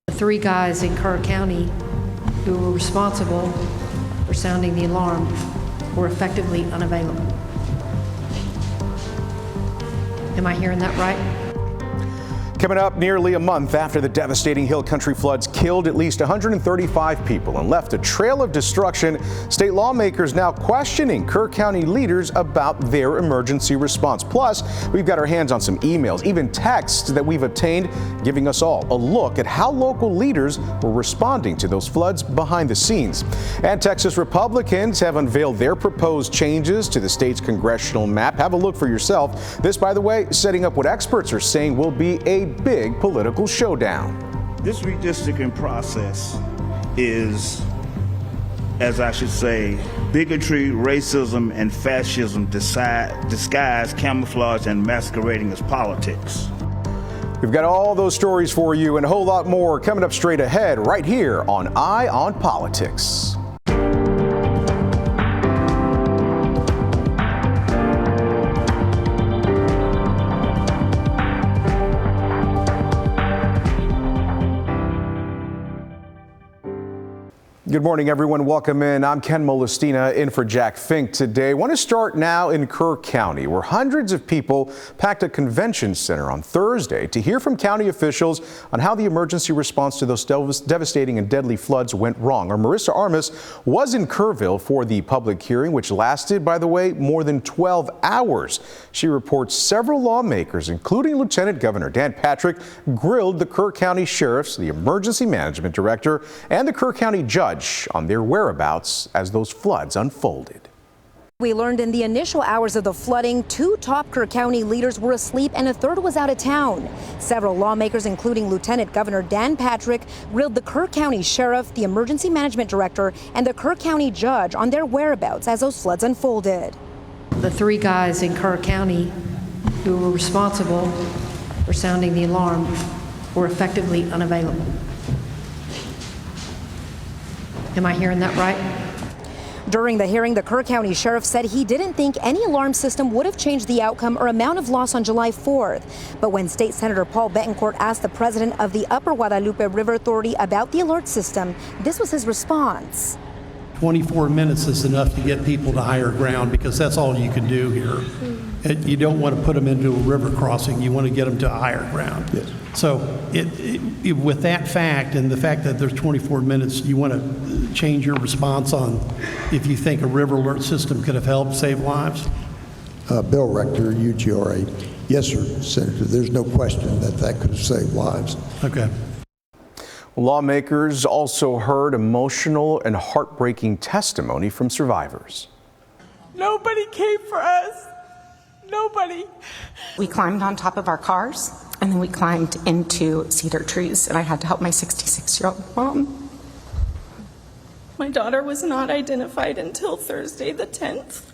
The three guys in Kerr County who were responsible for sounding the alarm were effectively unavailable. Am I hearing that right? Coming up nearly a month after the devastating hill country floods killed at least 135 people and left a trail of destruction, state lawmakers now questioning Kerr County leaders about their emergency response. Plus, we've got our hands on some emails, even texts that we've obtained, giving us all a look at how local leaders were responding to those floods behind the scenes. And Texas Republicans have unveiled their proposed changes to the state's congressional map. Have a look for yourself. This, by the way, setting up what experts are saying will be a big political showdown. This redistricting process is, as I should say, bigotry, racism, and fascism disguised, camouflaged, and masquerading as politics. We've got all those stories for you and a whole lot more coming up straight ahead right here on Eye on Politics. Good morning, everyone. Welcome in. I'm Ken Molestina in for Jack Fink today. I want to start now in Kerr County, where hundreds of people packed a convention center on Thursday to hear from county officials on how the emergency response to those devastating and deadly floods went wrong. Our Marissa Armas was in Kerrville for the public hearing, which lasted, by the way, more than 12 hours. She reports several lawmakers, including Lieutenant Governor Dan Patrick, grilled the Kerr County sheriffs, the emergency management director, and the Kerr County judge on their whereabouts as those floods unfolded. We learned in the initial hours of the flooding, 2 top Kerr County leaders were asleep and a third was out of town. Several lawmakers, including Lieutenant Governor Dan Patrick, grilled the Kerr County sheriff, the emergency management director, and the Kerr County judge on their whereabouts as those floods unfolded. The three guys in Kerr County who were responsible for sounding the alarm were effectively unavailable. Am I hearing that right? During the hearing, the Kerr County sheriff said he didn't think any alarm system would have changed the outcome or amount of loss on July 4th. But when State Senator Paul Betancourt asked the president of the Upper Guadalupe River Authority about the alert system, this was his response. 24 minutes is enough to get people to higher ground because that's all you can do here. You don't want to put them into a river crossing. You want to get them to higher ground. Yes. So with that fact and the fact that there's 24 minutes, you want to change your response on if you think a river alert system could have helped save lives? Bill Rector, UGRA. Yes, sir, Senator. There's no question that that could have saved lives. Okay. Lawmakers also heard emotional and heartbreaking testimony from survivors. Nobody came for us. Nobody. We climbed on top of our cars and then we climbed into cedar trees and I had to help my 66-year-old mom. My daughter was not identified until Thursday the 10th,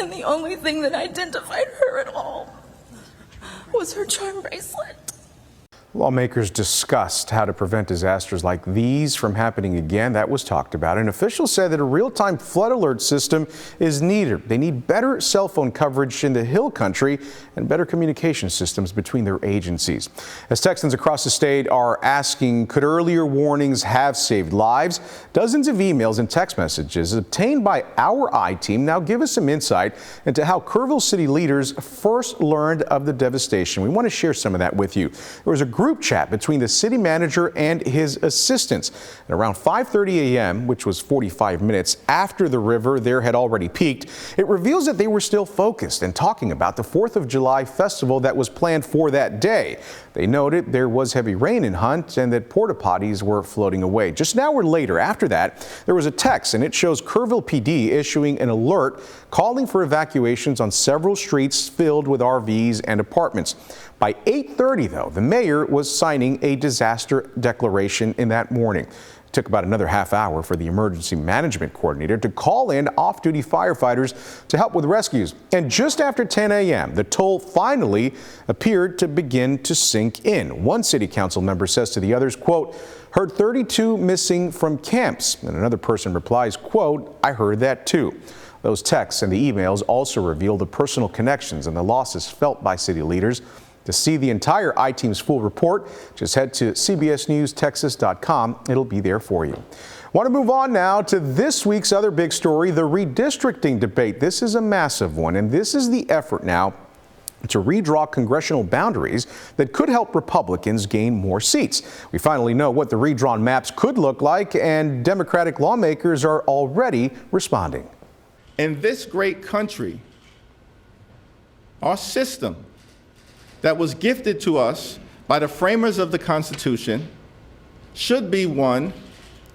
and the only thing that identified her at all was her charm bracelet. Lawmakers discussed how to prevent disasters like these from happening again. That was talked about. And officials said that a real-time flood alert system is needed. They need better cell phone coverage in the hill country and better communication systems between their agencies. As Texans across the state are asking, could earlier warnings have saved lives? Dozens of emails and text messages obtained by our I-team now give us some insight into how Kerrville city leaders first learned of the devastation. We want to share some of that with you. There was a group chat between the city manager and his assistants. At around 5:30 a.m., which was 45 minutes after the river there had already peaked, it reveals that they were still focused and talking about the 4th of July festival that was planned for that day. They noted there was heavy rain in Hunt and that porta potties were floating away. Just an hour later, after that, there was a text, and it shows Kerrville PD issuing an alert calling for evacuations on several streets filled with RVs and apartments. By 8:30, though, the mayor was signing a disaster declaration in that morning. It took about another half hour for the emergency management coordinator to call in off-duty firefighters to help with rescues. And just after 10 a.m., the toll finally appeared to begin to sink in. One city council member says to the others, quote, heard 32 missing from camps. And another person replies, quote, I heard that too. Those texts and the emails also reveal the personal connections and the losses felt by city leaders. To see the entire iTeam's full report, just head to cbsnewstexas.com. It'll be there for you. Want to move on now to this week's other big story, the redistricting debate. This is a massive one, and this is the effort now to redraw congressional boundaries that could help Republicans gain more seats. We finally know what the redrawn maps could look like, and Democratic lawmakers are already responding. In this great country, our system that was gifted to us by the framers of the Constitution should be one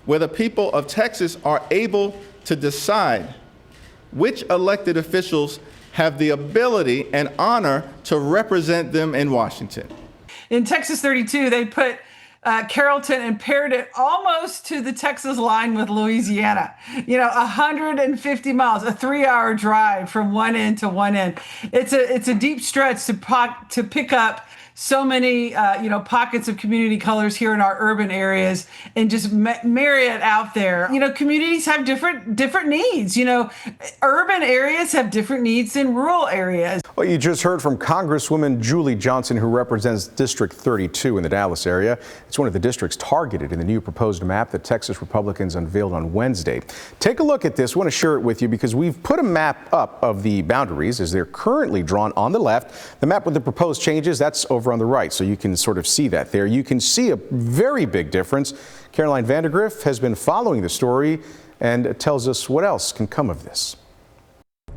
where the people of Texas are able to decide which elected officials have the ability and honor to represent them in Washington. In Texas 32, they put Carrollton and paired it almost to the Texas line with Louisiana. 150 miles, a 3-hour drive from one end to one end. It's a deep stretch to pick up so many pockets of community colors here in our urban areas and just marry it out there. Communities have different needs. Urban areas have different needs than rural areas. Well, you just heard from Congresswoman Julie Johnson, who represents District 32 in the Dallas area. It's one of the districts targeted in the new proposed map that Texas Republicans unveiled on Wednesday. Take a look at this. I want to share it with you because we've put a map up of the boundaries as they're currently drawn on the left. The map with the proposed changes, that's over on the right, so you can sort of see that there. You can see a very big difference. Caroline Vandergriff has been following the story and tells us what else can come of this.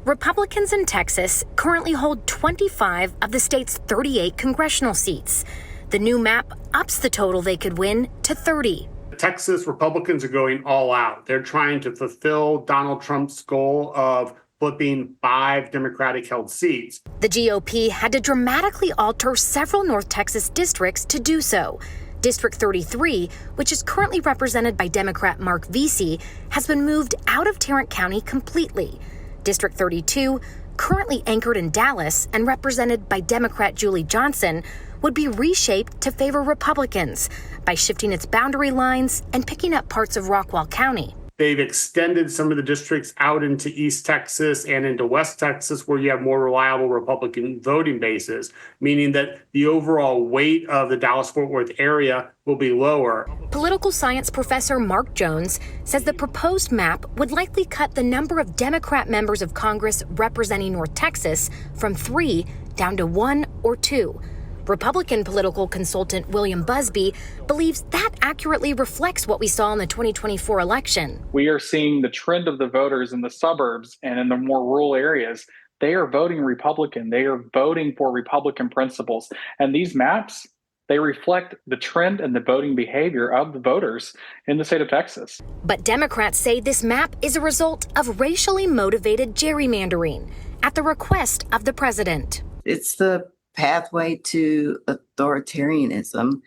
Republicans in Texas currently hold 25 of the state's 38 congressional seats. The new map ups the total they could win to 30. Texas Republicans are going all out. They're trying to fulfill Donald Trump's goal of flipping 5 Democratic-held seats. The GOP had to dramatically alter several North Texas districts to do so. District 33, which is currently represented by Democrat Mark Vesey, has been moved out of Tarrant County completely. District 32, currently anchored in Dallas and represented by Democrat Julie Johnson, would be reshaped to favor Republicans by shifting its boundary lines and picking up parts of Rockwall County. They've extended some of the districts out into East Texas and into West Texas, where you have more reliable Republican voting bases, meaning that the overall weight of the Dallas-Fort Worth area will be lower. Political science professor Mark Jones says the proposed map would likely cut the number of Democrat members of Congress representing North Texas from 3 down to 1 or 2. Republican political consultant William Busby believes that accurately reflects what we saw in the 2024 election. We are seeing the trend of the voters in the suburbs and in the more rural areas. They are voting Republican. They are voting for Republican principles. And these maps, they reflect the trend and the voting behavior of the voters in the state of Texas. But Democrats say this map is a result of racially motivated gerrymandering at the request of the president. It's the pathway to authoritarianism.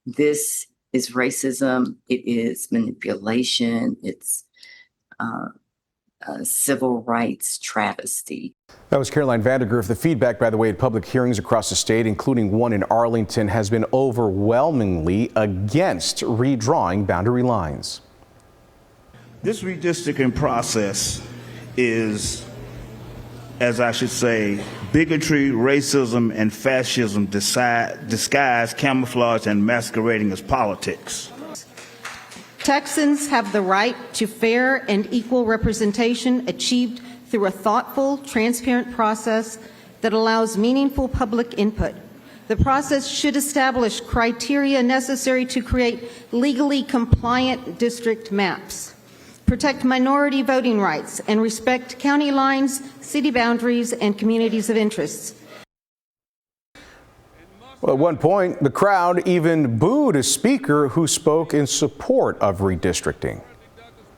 This is racism. It is manipulation. It's a civil rights travesty. That was Caroline Vandergriff. The feedback, by the way, at public hearings across the state, including one in Arlington, has been overwhelmingly against redrawing boundary lines. This redistricting process is, as I should say, bigotry, racism, and fascism disguised, camouflaged, and masquerading as politics. Texans have the right to fair and equal representation achieved through a thoughtful, transparent process that allows meaningful public input. The process should establish criteria necessary to create legally compliant district maps, protect minority voting rights, and respect county lines, city boundaries, and communities of interest. Well, at one point, the crowd even booed a speaker who spoke in support of redistricting.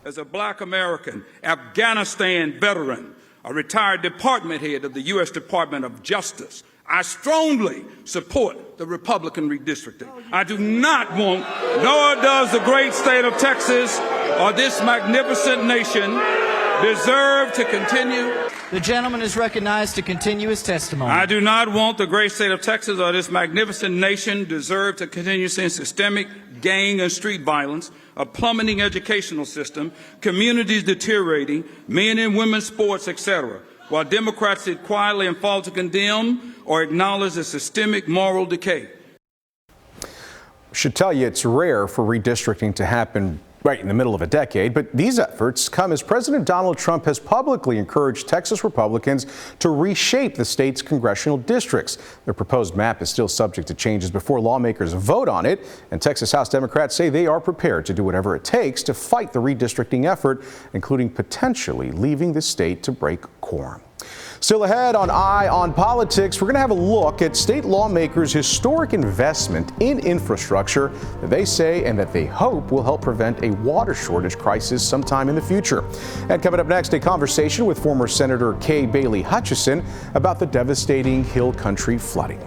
As a Black American, Afghanistan veteran, a retired department head of the U.S. Department of Justice, I strongly support the Republican redistricting. I do not want, nor does the great state of Texas or this magnificent nation deserve to continue. The gentleman is recognized to continue his testimony. I do not want the great state of Texas or this magnificent nation deserve to continue seeing systemic gang and street violence, a plummeting educational system, communities deteriorating, men and women's sports, etc. While Democrats sit quietly and fall to condemn or acknowledge the systemic moral decay. Should tell you it's rare for redistricting to happen right in the middle of a decade, but these efforts come as President Donald Trump has publicly encouraged Texas Republicans to reshape the state's congressional districts. The proposed map is still subject to changes before lawmakers vote on it, and Texas House Democrats say they are prepared to do whatever it takes to fight the redistricting effort, including potentially leaving the state to break quorum. Still ahead on Eye on Politics, we're going to have a look at state lawmakers' historic investment in infrastructure that they say and that they hope will help prevent a water shortage crisis sometime in the future. And coming up next, a conversation with former Senator Kay Bailey Hutchison about the devastating Hill Country flooding.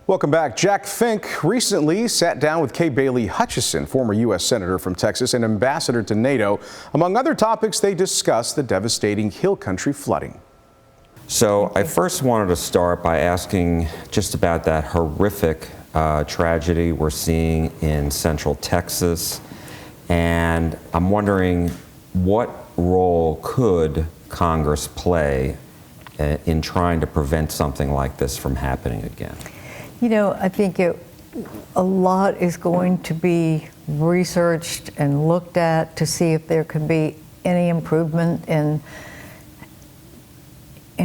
Welcome back. Jack Fink recently sat down with Kay Bailey Hutchison, former U.S. Senator from Texas and ambassador to NATO. Among other topics, they discussed the devastating Hill Country flooding. So I first wanted to start by asking just about that horrific tragedy we're seeing in Central Texas. And I'm wondering, what role could Congress play in trying to prevent something like this from happening again? You know, I think a lot is going to be researched and looked at to see if there could be any improvement in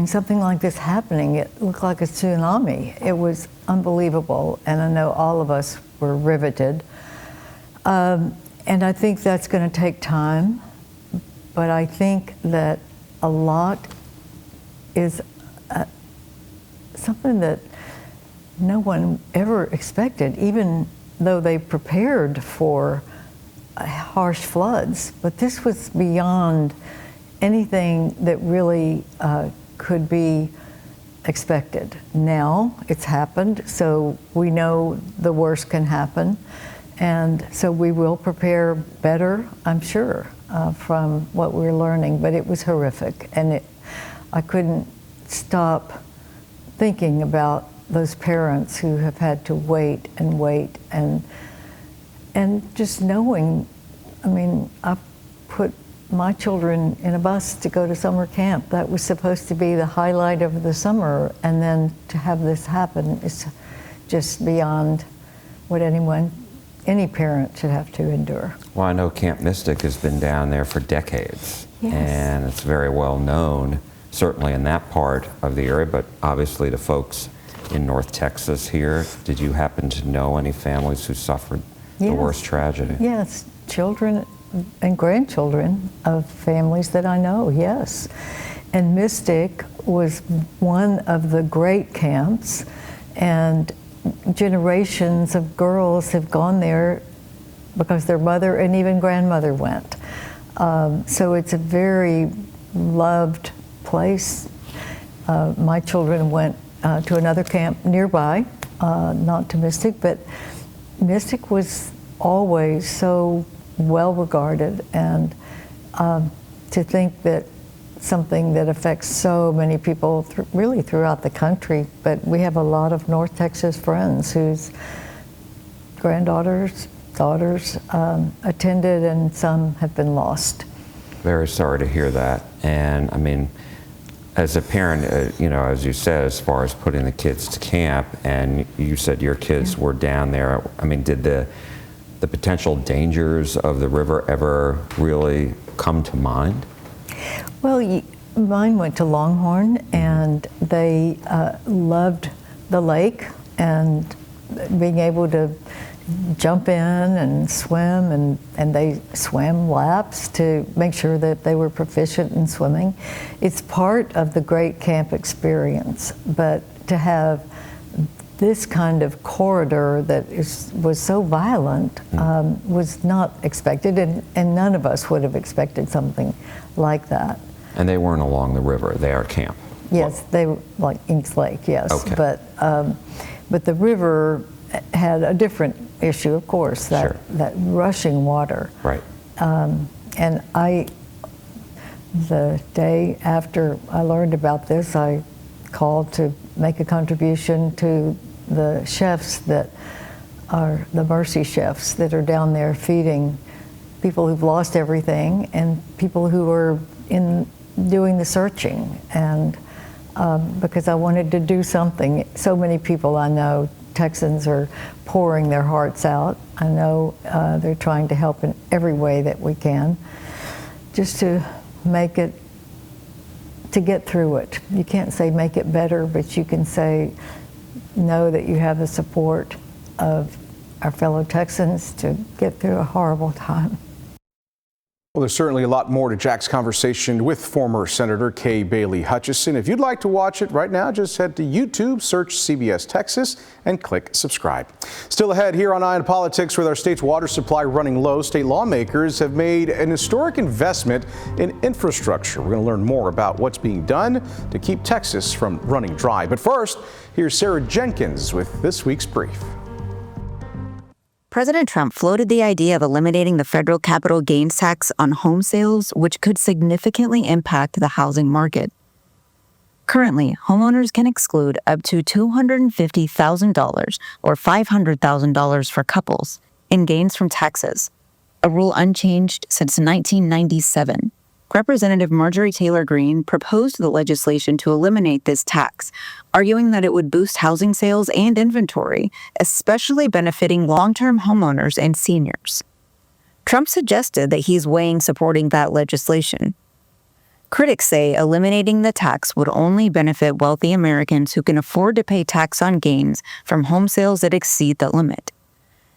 something like this happening. It looked like a tsunami. It was unbelievable, and I know all of us were riveted. And I think that's going to take time, but I think that a lot is something that no one ever expected, even though they prepared for harsh floods. But this was beyond anything that really could be expected. Now it's happened, so we know the worst can happen. And so we will prepare better, I'm sure, from what we're learning. But it was horrific, and I couldn't stop thinking about those parents who have had to wait and just knowing. I mean, I put my children in a bus to go to summer camp. That was supposed to be the highlight of the summer, and then to have this happen is just beyond what any parent should have to endure. Well, I know Camp Mystic has been down there for decades, yes. And it's very well known, certainly in that part of the area, but obviously to folks in North Texas here. Did you happen to know any families who suffered the worst tragedy? Yes, children and grandchildren of families that I know, yes. And Mystic was one of the great camps, and generations of girls have gone there because their mother and even grandmother went. So it's a very loved place. My children went to another camp nearby, not to Mystic, but Mystic was always so well regarded, and to think that something that affects so many people really throughout the country, but we have a lot of North Texas friends whose granddaughters, daughters attended, and some have been lost. Very sorry to hear that. And I mean, as a parent, you know, as you said, as far as putting the kids to camp, and you said your kids were down there, I mean, did the potential dangers of the river ever really come to mind? Well, mine went to Longhorn, and they loved the lake and being able to jump in and swim, and they swam laps to make sure that they were proficient in swimming. It's part of the great camp experience, but to have this kind of corridor that was so violent was not expected, and none of us would have expected something like that. And they weren't along the river, they are camp? Yes, they were like Inks Lake, yes. Okay. But the river had a different issue, of course, that rushing water. Right. And the day after I learned about this, I called to make a contribution to the chefs that are the Mercy chefs that are down there feeding people who've lost everything and people who are doing the searching. And because I wanted to do something. So many people I know, Texans, are pouring their hearts out. I know they're trying to help in every way that we can, just to make it, to get through it. You can't say make it better, but you can say know that you have the support of our fellow Texans to get through a horrible time. Well, there's certainly a lot more to Jack's conversation with former Senator Kay Bailey Hutchison. If you'd like to watch it right now, just head to YouTube, search CBS Texas, and click subscribe. Still ahead here on Eye on Politics, with our state's water supply running low, state lawmakers have made an historic investment in infrastructure. We're going to learn more about what's being done to keep Texas from running dry. But first, here's Sarah Jenkins with this week's brief. President Trump floated the idea of eliminating the federal capital gains tax on home sales, which could significantly impact the housing market. Currently, homeowners can exclude up to $250,000 or $500,000 for couples in gains from taxes, a rule unchanged since 1997. Representative Marjorie Taylor Greene proposed the legislation to eliminate this tax, arguing that it would boost housing sales and inventory, especially benefiting long-term homeowners and seniors. Trump suggested that he's weighing supporting that legislation. Critics say eliminating the tax would only benefit wealthy Americans who can afford to pay tax on gains from home sales that exceed the limit.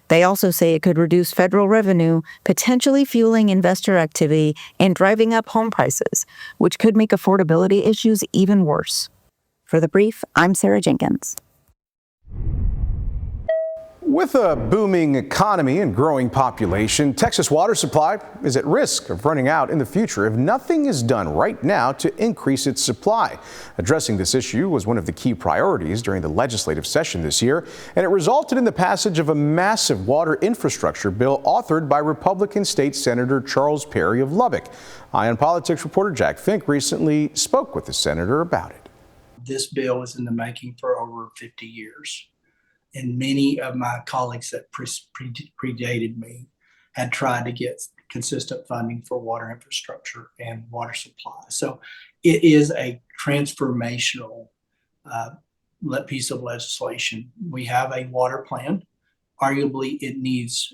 They also say it could reduce federal revenue, potentially fueling investor activity and driving up home prices, which could make affordability issues even worse. For The Brief, I'm Sarah Jenkins. With a booming economy and growing population, Texas water supply is at risk of running out in the future if nothing is done right now to increase its supply. Addressing this issue was one of the key priorities during the legislative session this year, and it resulted in the passage of a massive water infrastructure bill authored by Republican State Senator Charles Perry of Lubbock. Eye on Politics reporter Jack Fink recently spoke with the senator about it. This bill is in the making for over 50 years. And many of my colleagues that predated me had tried to get consistent funding for water infrastructure and water supply. So it is a transformational piece of legislation. We have a water plan. Arguably, it needs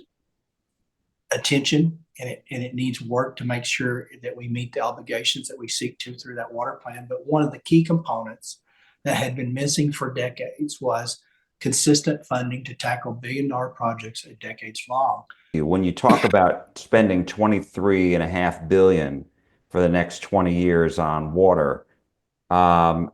attention and it needs work to make sure that we meet the obligations that we seek to through that water plan. But one of the key components that had been missing for decades was consistent funding to tackle billion-dollar projects at decades long. When you talk about spending $23.5 billion for the next 20 years on water, how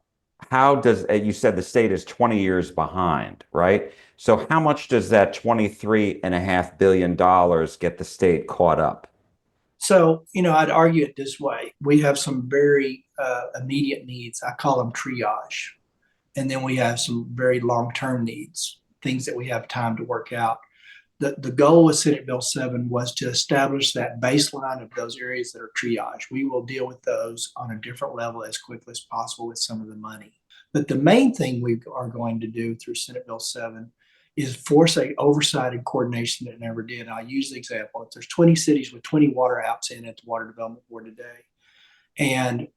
does, you said the state is 20 years behind, right? So how much does that $23.5 billion get the state caught up? So, I'd argue it this way. We have some very immediate needs. I call them triage. And then we have some very long-term needs, things that we have time to work out. The goal with Senate Bill 7 was to establish that baseline of those areas that are triage. We will deal with those on a different level as quickly as possible with some of the money. But the main thing we are going to do through Senate Bill 7 is force a oversight and coordination that it never did. And I'll use the example. If there's 20 cities with 20 water outs in at the Water Development Board today, and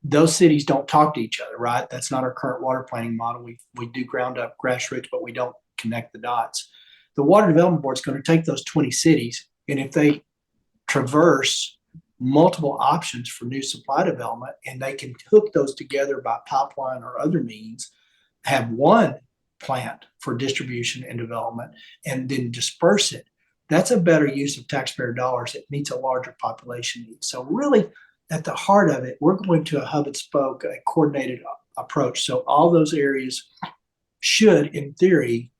those cities don't talk to each other, right? That's not our current water planning model. We do ground up grassroots, but we don't connect the dots. The Water Development Board is going to take those 20 cities, and if they traverse multiple options for new supply development, and they can hook those together by pipeline or other means, have one plant for distribution and development, and then disperse it, that's a better use of taxpayer dollars. It meets a larger population need. So really, at the heart of it, we're going to a hub and spoke, a coordinated approach. So all those areas should, in theory,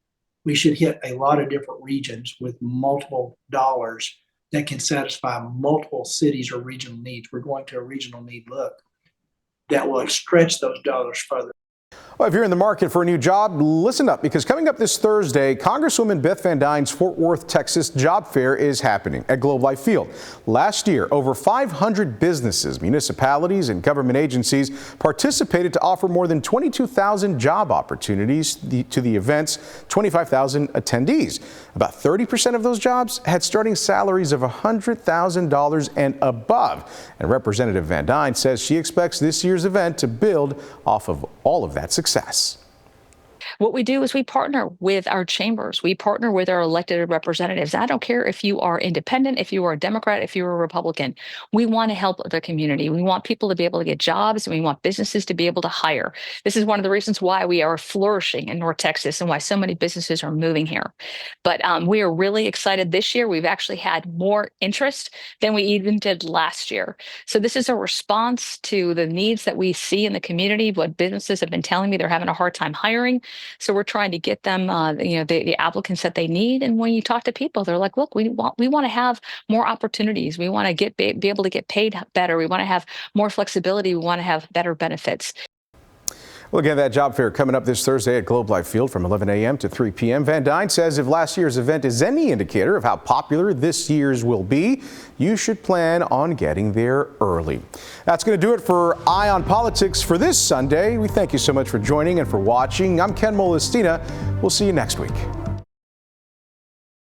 we should hit a lot of different regions with multiple dollars that can satisfy multiple cities or regional needs. We're going to a regional need look that will stretch those dollars further. Well, if you're in the market for a new job, listen up, because coming up this Thursday, Congresswoman Beth Van Dyne's Fort Worth, Texas job fair is happening at Globe Life Field. Last year, over 500 businesses, municipalities, and government agencies participated to offer more than 22,000 job opportunities to the event's 25,000 attendees. About 30% of those jobs had starting salaries of $100,000 and above. And Representative Van Dyne says she expects this year's event to build off of all of that success. What we do is we partner with our chambers. We partner with our elected representatives. I don't care if you are independent, if you are a Democrat, if you are a Republican. We want to help the community. We want people to be able to get jobs, and we want businesses to be able to hire. This is one of the reasons why we are flourishing in North Texas and why so many businesses are moving here. But we are really excited this year. We've actually had more interest than we even did last year. So this is a response to the needs that we see in the community. What businesses have been telling me, they're having a hard time hiring. So we're trying to get them, the applicants that they need. And when you talk to people, they're like, look, we want to have more opportunities. We want to be able to get paid better. We want to have more flexibility. We want to have better benefits. Well, again, that job fair coming up this Thursday at Globe Life Field from 11 a.m. to 3 p.m. Van Dyne says if last year's event is any indicator of how popular this year's will be, you should plan on getting there early. That's going to do it for Eye on Politics for this Sunday. We thank you so much for joining and for watching. I'm Ken Molestina. We'll see you next week.